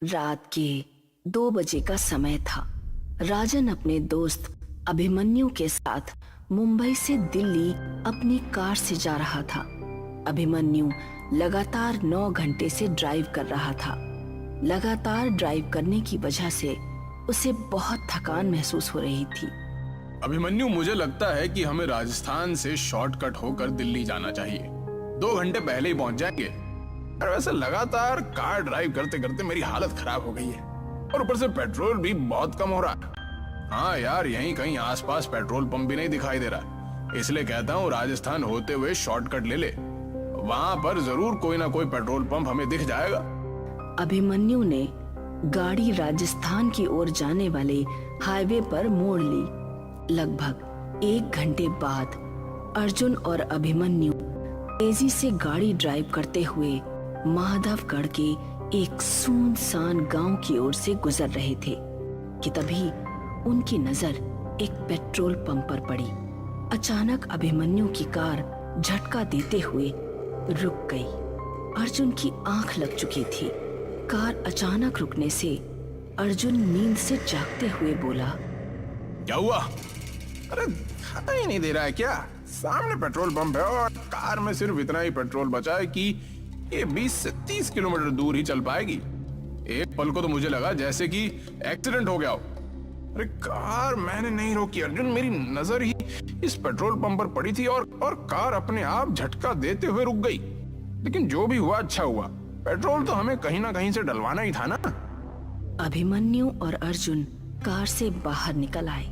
रात के 2 बजे का समय था। राजन अपने दोस्त अभिमन्यु के साथ मुंबई से दिल्ली अपनी कार से जा रहा था। अभिमन्यु लगातार 9 घंटे से ड्राइव कर रहा था। लगातार ड्राइव करने की वजह से उसे बहुत थकान महसूस हो रही थी। अभिमन्यु, मुझे लगता है कि हमें राजस्थान से शॉर्टकट होकर दिल्ली जाना चाहिए। 2 घंटे पहले ही पहुंच जाएंगे। और वैसे लगातार कार ड्राइव करते करते मेरी हालत खराब हो गई है और ऊपर से पेट्रोल भी बहुत कम हो रहा है। हाँ यार, यहीं कहीं आसपास पेट्रोल पंप भी नहीं दिखाई दे रहा, इसलिए कहता हूँ राजस्थान होते हुए शॉर्टकट ले ले। वहां पर जरूर कोई ना कोई पेट्रोल पंप हमें दिख जाएगा। अभिमन्यु ने गाड़ी राजस्थान की ओर जाने वाले हाईवे पर मोड़ ली। लगभग 1 घंटे बाद अर्जुन और अभिमन्यु तेजी से गाड़ी ड्राइव करते हुए माधवगढ़ के एक सुनसान गांव की ओर से गुजर रहे थे कि तभी उनकी नजर एक पेट्रोल पंप पर पड़ी। अचानक अभिमन्यु की कार झटका देते हुए रुक गई। अर्जुन की आंख लग चुकी थी। कार अचानक रुकने से अर्जुन नींद से जागते हुए बोला, क्या हुआ? अरे दिखाई नहीं दे रहा है क्या? सामने पेट्रोल पंप है और कार में सिर्फ इतना ही पेट्रोल बचा है कि ये 20 से 30 किलोमीटर दूर ही चल पाएगी। एक पल को तो मुझे लगा जैसे कि एक्सीडेंट हो गया हो। अरे कार मैंने नहीं रोकी अर्जुन, मेरी नजर ही इस पेट्रोल पंप पर पड़ी थी और कार अपने आप झटका देते हुए रुक गई। लेकिन जो भी हुआ अच्छा हुआ, पेट्रोल तो हमें कहीं ना कहीं से डलवाना ही था ना। अभिमन्यु और अर्जुन कार से बाहर निकल आए।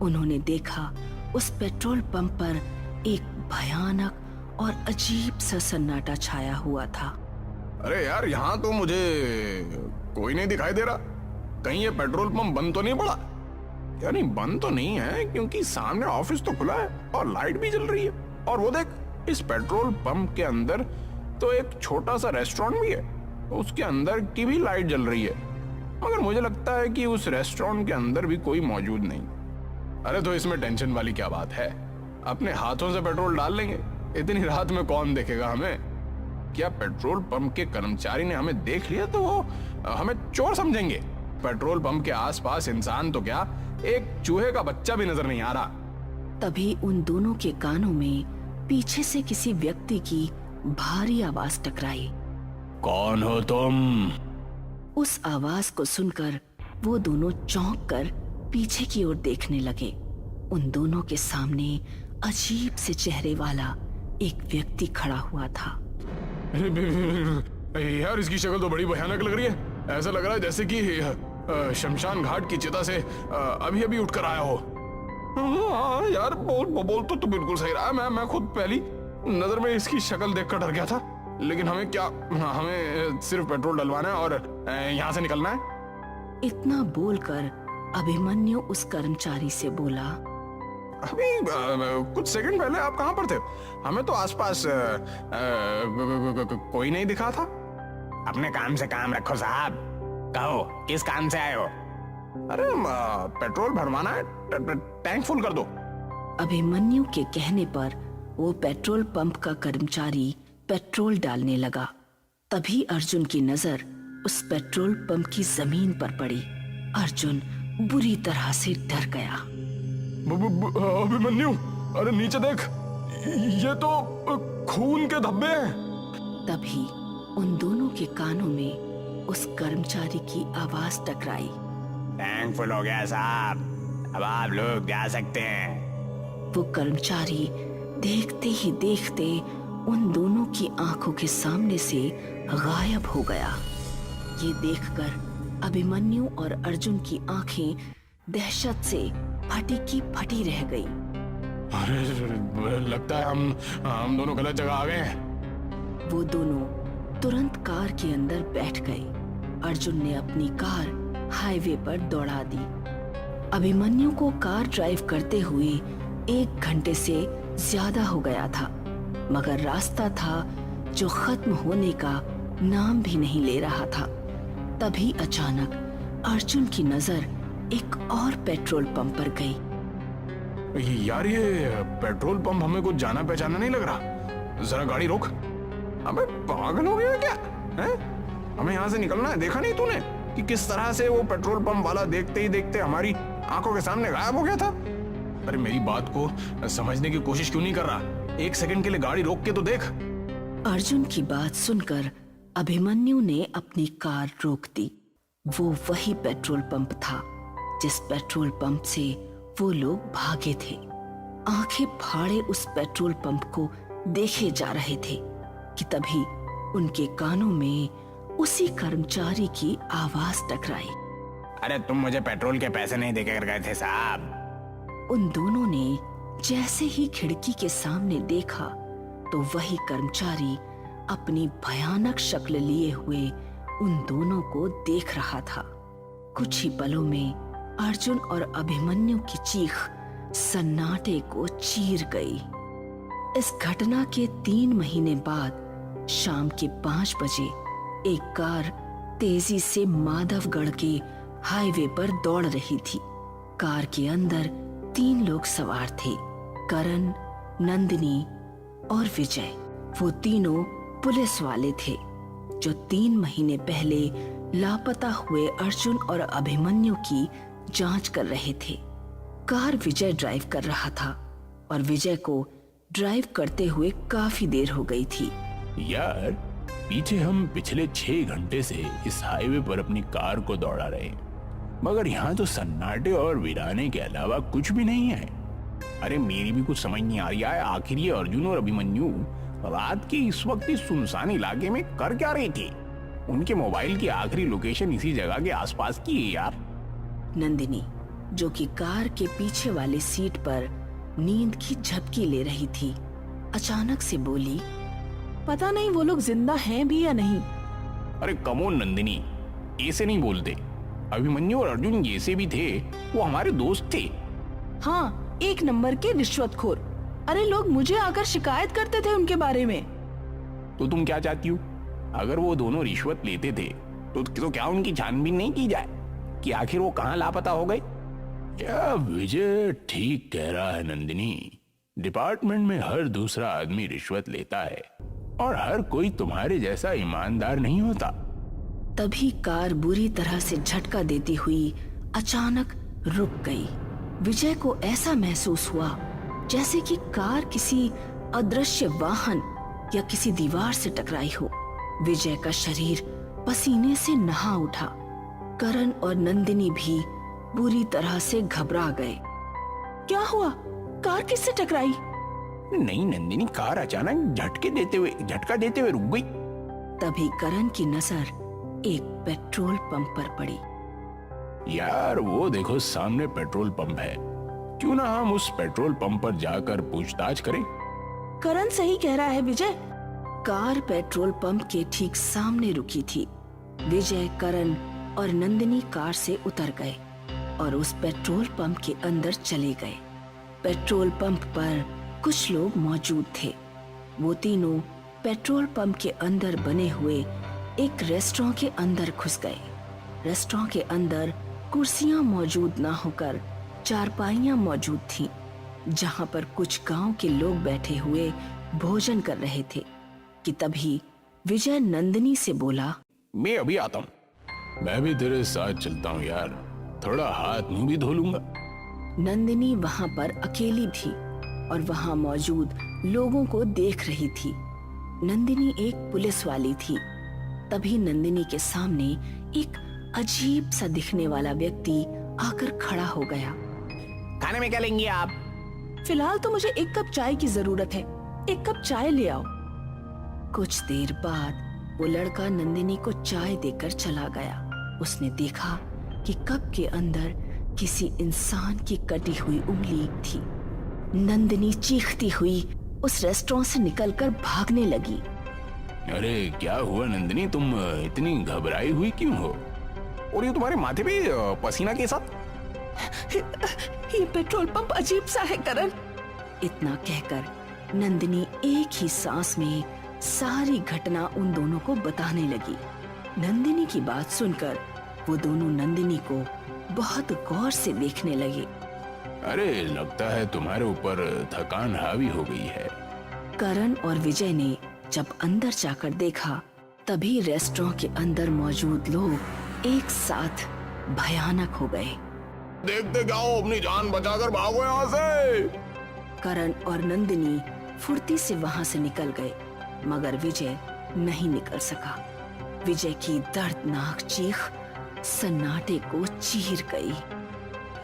उन्होंने देखा उस पेट्रोल पंप पर एक भयानक और अजीब सा सन्नाटा छाया हुआ था। अरे यार, यहाँ तो मुझे कोई नहीं दिखाई दे रहा। कहीं ये पेट्रोल पंप बंद तो नहीं पड़ा? यानी बंद तो नहीं है, क्योंकि सामने ऑफिस तो खुला है और लाइट भी जल रही है। और वो देख, इस पेट्रोल पंप के अंदर तो एक छोटा सा रेस्टोरेंट भी है, उसके अंदर की भी लाइट जल रही है। मगर मुझे लगता है कि उस रेस्टोरेंट के अंदर भी कोई मौजूद नहीं। अरे तो इसमें टेंशन वाली क्या बात है? अपने हाथों से पेट्रोल डाल लेंगे। इतनी रात में कौन देखेगा हमें? क्या पेट्रोल पंप के कर्मचारी ने हमें देख लिया तो वो हमें चोर समझेंगे? पेट्रोल पंप के आसपास इंसान तो क्या, एक चूहे का बच्चा भी नजर नहीं आ रहा। तभी उन दोनों के कानों में पीछे से किसी व्यक्ति की भारी आवाज टकराई। कौन हो तुम? उस आवाज को सुनकर वो दोनों चौंक कर पीछे की ओर देखने लगे। उन दोनों के सामने अजीब से चेहरे वाला एक व्यक्ति खड़ा हुआ था। यार, इसकी शक्ल तो बड़ी भयानक लग रही है। ऐसा लग रहा है जैसे कि शमशान घाट की चिता से अभी अभी उठकर आया हो। हाँ यार, बोल तो बिल्कुल सही रहा। मैं खुद पहली नजर में इसकी शक्ल देखकर डर गया था। लेकिन हमें सिर्फ पेट्रोल डलवाना है और यहाँ से निकलना है। इतना बोलकर अभिमन्यु उस कर्मचारी से बोला, अभी कुछ सेकंड पहले आप कहाँ पर थे? हमें तो आसपास कोई नहीं दिखा था। अपने काम से काम रखो साहब। कहो, किस काम से आए हो? अरे पेट्रोल भरवाना है, टैंक फुल कर दो। अभिमन्यु के कहने पर वो पेट्रोल पंप का कर्मचारी पेट्रोल डालने लगा। तभी अर्जुन की नजर उस पेट्रोल पंप की जमीन पर पड़ी। अर्जुन बुरी तरह से डर गया। अभिमन्यु, अरे नीचे देख, ये तो खून के धब्बे हैं। तभी उन दोनों के कानों में उस कर्मचारी की आवाज टकराई। टैंक फुल हो गया साहब, अब आप लोग जा सकते हैं। वो कर्मचारी देखते ही देखते उन दोनों की आंखों के सामने से गायब हो गया। ये देखकर अभिमन्यु और अर्जुन की आंखें दहशत से फटी की फटी रह गई। अरे लगता है हम दोनों गलत जगह आ गए हैं। वो दोनों तुरंत कार के अंदर बैठ गए। अर्जुन ने अपनी कार हाईवे पर दौड़ा दी। अभिमन्यु को कार ड्राइव करते हुए 1 घंटे से ज्यादा हो गया था, मगर रास्ता था जो खत्म होने का नाम भी नहीं ले रहा था। तभी अचानक अर्जुन की नजर एक और पेट्रोल पंप पर गई। यार, ये पेट्रोल पंप हमें कुछ जाना पहचाना नहीं लग रहा। जरा गाड़ी रोक। अबे पागल हो गया क्या? हैं? हमें यहाँ से निकलना है, देखा नहीं तूने? कि किस तरह से वो पेट्रोल पंप वाला देखते ही देखते हमारी आंखों के सामने गायब हो गया था। अरे मेरी बात को समझने की कोशिश क्यों नहीं कर रहा? एक सेकंड के लिए गाड़ी रोक के तो देख। अर्जुन की बात सुनकर अभिमन्यु ने अपनी कार रोक दी। वो वही पेट्रोल पंप था जिस पेट्रोल पंप से वो लोग भागे थे। आंखें फाड़े उस पेट्रोल पंप को देखे जा रहे थे कि तभी उनके कानों में उसी कर्मचारी की आवाज टकराई। अरे तुम मुझे पेट्रोल के पैसे नहीं देकर गए थे साहब? उन दोनों ने जैसे ही खिड़की के सामने देखा तो वही कर्मचारी अपनी भयानक शक्ल लिए हुए उन दोनों को देख रहा था। कुछ ही पलों में अर्जुन और अभिमन्यु की चीख सन्नाटे को चीर गई। इस घटना के 3 महीने बाद शाम के 5 बजे एक कार तेजी से माधवगढ़ के हाईवे पर दौड़ रही थी। कार के अंदर 3 लोग सवार थे, करण, नंदिनी और विजय। वो तीनों पुलिस वाले थे जो 3 महीने पहले लापता हुए अर्जुन और अभिमन्यु की जांच कर रहे थे। कार विजय ड्राइव कर रहा था और विजय को ड्राइव करते हुए काफी देर हो गई थी। यार, पीछे हम पिछले 6 घंटे से इस हाईवे पर अपनी कार को दौड़ा रहे हैं, मगर यहाँ तो सन्नाटे और वीराने के अलावा कुछ भी नहीं है। अरे मेरी भी कुछ समझ नहीं आ रही है, आखिर ये अर्जुन और अभिमन्यु रात के इस वक्त इस सुनसान इलाके में कर क्या रहे थे? उनके मोबाइल की आखिरी लोकेशन इसी जगह के आसपास की है यार। नंदिनी, जो कि कार के पीछे वाली सीट पर नींद की झपकी ले रही थी, अचानक से बोली, पता नहीं वो लोग जिंदा हैं भी या नहीं। अरे कमोन नंदिनी, ऐसे नहीं बोलते। अभिमन्यु और अर्जुन जैसे भी थे, वो हमारे दोस्त थे। हाँ, 1 नंबर के रिश्वतखोर। अरे लोग मुझे आकर शिकायत करते थे उनके बारे में। तो तुम क्या चाहती हो? अगर वो दोनों रिश्वत लेते थे तो क्या उनकी छानबीन नहीं की जाए कि आखिर वो कहाँ लापता हो गए? क्या विजय ठीक कह रहा है नंदिनी? डिपार्टमेंट में हर दूसरा आदमी रिश्वत लेता है और हर कोई तुम्हारे जैसा ईमानदार नहीं होता। तभी कार बुरी तरह से झटका देती हुई अचानक रुक गई। विजय को ऐसा महसूस हुआ जैसे कि कार किसी अदृश्य वाहन या किसी दीवार से टकराई हो। विजय का शरीर पसीने से नहा उठा। करण और नंदिनी भी बुरी तरह से घबरा गए। क्या हुआ? कार किससे टकराई? नहीं नंदिनी, कार अचानक झटका देते हुए रुक गई। तभी करण की नजर एक पेट्रोल पंप पर पड़ी। यार, वो देखो सामने पेट्रोल पंप है। क्यों ना हम उस पेट्रोल पंप पर जाकर पूछताछ करें? करण सही कह रहा है विजय। कार पेट्रोल पंप के ठीक सामने रुकी थी। विजय, करण और नंदिनी कार से उतर गए और उस पेट्रोल पंप के अंदर चले गए। पेट्रोल पंप पर कुछ लोग मौजूद थे। वो तीनों पेट्रोल पंप के अंदर बने हुए एक रेस्टोरेंट के अंदर घुस गए। रेस्टोरेंट के अंदर कुर्सियां मौजूद ना होकर चारपाइयां मौजूद थीं, जहां पर कुछ गांव के लोग बैठे हुए भोजन कर रहे थे कि तभी विजय नंदिनी से बोला, मैं अभी आता हूँ। मैं भी तेरे साथ चलता हूँ यार, थोड़ा हाथ मुंह भी धो लूंगा। नंदिनी वहां पर अकेली थी और वहां मौजूद लोगों को देख रही थी। नंदिनी एक पुलिस वाली थी। तभी नंदिनी के सामने एक अजीब सा दिखने वाला व्यक्ति आकर खड़ा हो गया। खाने में क्या लेंगी आप? फिलहाल तो मुझे 1 कप चाय की जरूरत है। 1 कप चाय ले आओ। कुछ देर बाद वो लड़का नंदिनी को चाय देकर चला गया। उसने देखा कि कप के अंदर किसी इंसान की कटी हुई उंगली थी। नंदिनी चीखती हुई उस रेस्टोरेंट से निकलकर भागने लगी। अरे क्या हुआ नंदिनी, तुम इतनी घबराई हुई क्यों हो? और ये तुम्हारे माथे पे पसीना के साथ? ये पेट्रोल पंप अजीब सा है करण। इतना कहकर नंदिनी एक ही सांस में सारी घटना उन दोनों को बताने लगी। नंदिनी की बात सुनकर वो दोनों नंदिनी को बहुत गौर से देखने लगे। अरे लगता है तुम्हारे ऊपर थकान हावी हो गई है। करण और विजय ने जब अंदर जाकर देखा तभी रेस्टोरेंट के अंदर मौजूद लोग एक साथ भयानक हो गए। देखते क्या हो, अपनी जान बचाकर भागो यहाँ से। करण और नंदिनी फुर्ती से वहां से निकल गए, मगर विजय नहीं निकल सका। विजय की दर्दनाक चीख सन्नाटे को चीर गई।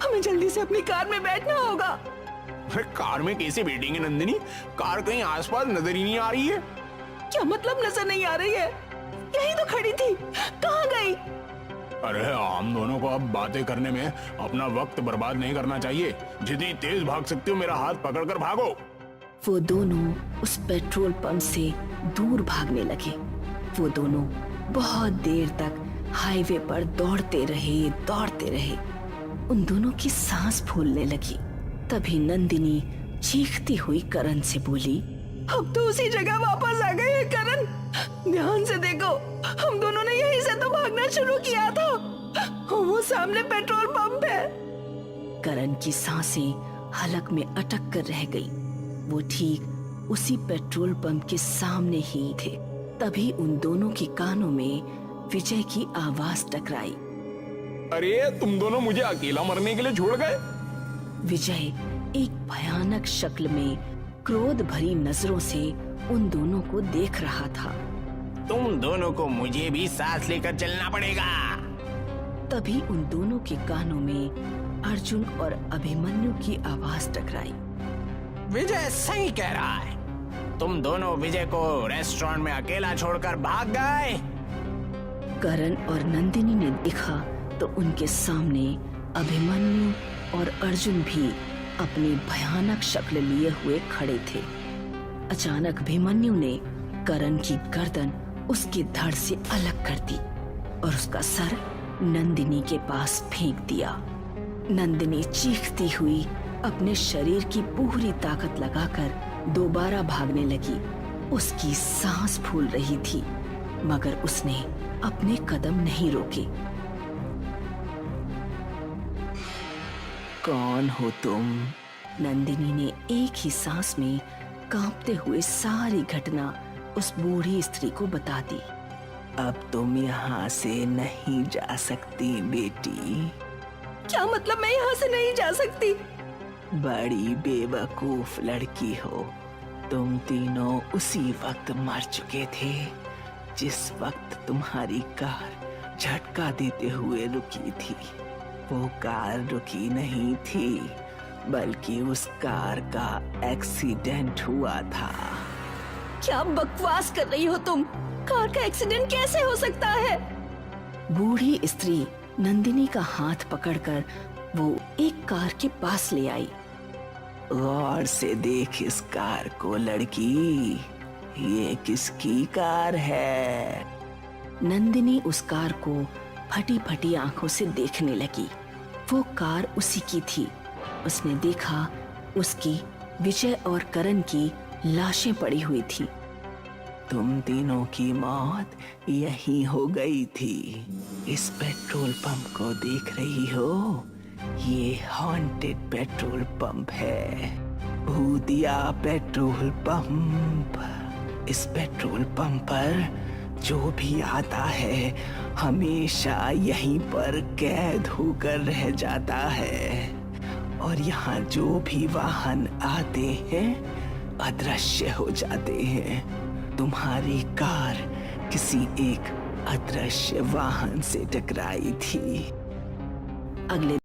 हमें जल्दी से अपनी कार में बैठना होगा। अरे कार में कैसे बैठेंगे नंदिनी? कार कहीं आसपास नजर ही नहीं आ रही है। क्या मतलब नजर नहीं आ रही है? यही तो खड़ी थी, कहाँ गई? अरे हम दोनों को अब बातें करने में अपना वक्त बर्बाद नहीं करना चाहिए। जितनी तेज भाग सकती हो मेरा हाथ पकड़कर भागो। वो दोनों उस पेट्रोल पंप से दूर भागने लगे। वो दोनों बहुत देर तक हाईवे पर दौड़ते रहे। उन दोनों की सांस फूलने लगी। तभी नंदिनी चीखती हुई करण से बोली, अब तो उसी जगह वापस आ गए हैं करण। ध्यान से देखो, हम दोनों ने यहीं से तो भागना शुरू किया था। वो सामने पेट्रोल पंप है। करण की सांसें हलक में अटक कर रह गई। वो ठीक उसी पेट्रोल पंप के सामने ही थे। तभी उन दोनों के कानों में विजय की आवाज टकराई। अरे तुम दोनों मुझे अकेला मरने के लिए छोड़ गए? विजय एक भयानक शक्ल में क्रोध भरी नजरों से उन दोनों को देख रहा था। तुम दोनों को मुझे भी साथ लेकर चलना पड़ेगा। तभी उन दोनों के कानों में अर्जुन और अभिमन्यु की आवाज टकराई। विजय सही कह रहा है। तुम दोनों विजय को रेस्टोरेंट में अकेला छोड़कर भाग गए। करण और नंदिनी ने देखा तो उनके सामने अभिमन्यु और अर्जुन भी अपनी भयानक शक्ल लिए हुए खड़े थे। अचानक अभिमन्यु ने करण की गर्दन उसके धड़ से अलग कर दी और उसका सर नंदिनी के पास फेंक दिया। नंदिनी चीखती हुई अपने शरीर की पूरी ताकत लगाकर दोबारा भागने लगी। उसकी सांस फूल रही थी, मगर उसने अपने कदम नहीं रोके। कौन हो तुम? नंदिनी ने एक ही सांस में कांपते हुए सारी घटना उस बूढ़ी स्त्री को बता दी। अब तुम यहाँ से नहीं जा सकती बेटी। क्या मतलब मैं यहाँ से नहीं जा सकती? बड़ी बेवकूफ लड़की हो। तुम तीनों उसी वक्त मर चुके थे जिस वक्त तुम्हारी कार झटका देते हुए रुकी थी। वो कार रुकी नहीं थी, बल्कि उस कार का एक्सीडेंट हुआ था। क्या बकवास कर रही हो तुम? कार का एक्सीडेंट कैसे हो सकता है? बूढ़ी स्त्री नंदिनी का हाथ पकड़कर वो एक कार के पास ले आई। गौर से देख इस कार को लड़की, ये किसकी कार है? नंदिनी उस कार को फटी फटी आंखों से देखने लगी। वो कार उसी की थी। उसने देखा उसकी विजय और करण की लाशें पड़ी हुई थी। तुम तीनों की मौत यही हो गई थी। इस पेट्रोल पंप को देख रही हो? ये हॉन्टेड पेट्रोल पंप है, भूतिया पेट्रोल पंप। इस पेट्रोल पंप पर जो भी आता है हमेशा यहीं पर कैद होकर रह जाता है, और यहाँ जो भी वाहन आते हैं अदृश्य हो जाते हैं। तुम्हारी कार किसी एक अदृश्य वाहन से टकराई थी। अगले